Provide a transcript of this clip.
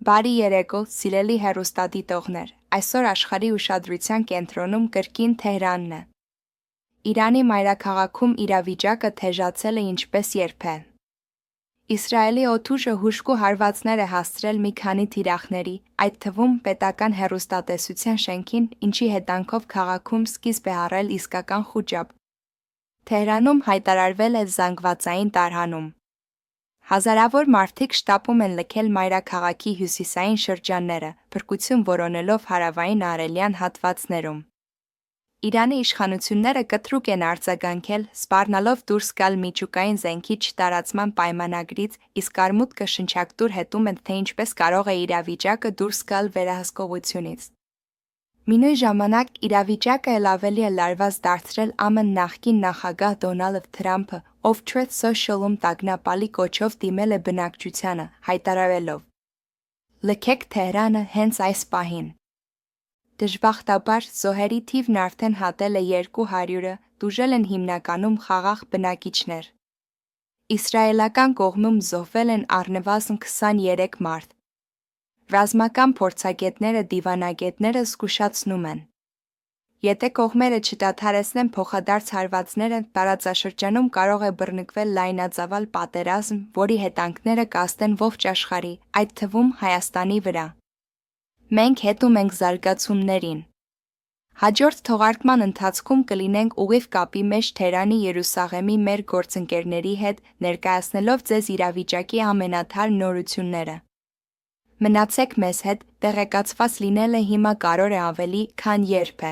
Բարի երեկո, սիրելի հեռուստադիտողներ, այսօր աշխարհի ուշադրության կենտրոնում կրկին Թեհրանն է։ Իրանի մայրաքաղաքում իրավիճակը թեժացել է ինչպես երբեք։ Իսրայելի օդուժը հուժկու հարվածներ է հասցրել մի քանի թիրախների, այդ թվում պետական հեռուստատեսության շենքին, ինչի հետանքով քաղաքում սկիզբ է առել իսկական խուճապ։ Թեհրանում հայտարարվել է զանգվածային տարհանում։ Հազարավոր մարդիկ շտապում են լքել մայրաքաղաքի հյուսիսային շրջանները, փրկություն որոնելով հարավային արևելյան հատվածներում։ Իրանի իշխանությունները կտրուկ են արձագանքել, սպառնալով դուրս գալ միջուկային զենքի չտարածման պայմանագրից, իսկ արմուտքը շնչակտուր հետում է, թե ինչպես կարող է իրավիճակը դուրս գալ վերահսկողությունից։ Մինույն ժամանակ իրավիճակը էլ ավելի է լարված դարձրել ԱՄՆ նախկին նախագահ Դոնալդ Թրամփը, ով Truth Social-ում տագնապալի կոչով դիմել է բնակչությանը, հայտարարելով. «Լքեք Թեհրանը հենց այս պահին»։ Դժբախտաբար, զոհերի թիվն արդեն հատել է 200-ը, տուժել են հիմնականում խաղաղ բնակիչներ։ Իսրայելական կողմում զոհվել են առնվազն 23 մարդ։ Ռազմական փորձագետները դիվանագետները զգուշացնում են. Եթե կողմերը չդադարեցնեն փոխադարձ հարվածները, տարածաշրջանում կարող է բռնկվել լայնածավալ պատերազմ, որի հետանքները կհասնեն ողջ աշխարհի, այդ թվում Հայաստանի վրա։ Մենք հետում ենք զարգացումներին։ Հաջորդ թողարկման ընթացքում կլինենք ուղիղ կապի մեջ Թեհրանի Երուսաղեմի մեր գործընկերների հետ, ներկայացնելով ձեզ իրավիճակի ամենաթարմ նորությունները։ Մնացեք մեզ հետ, տեղեկացված լինելը հիմա կարող է ավելի, քան երբ է։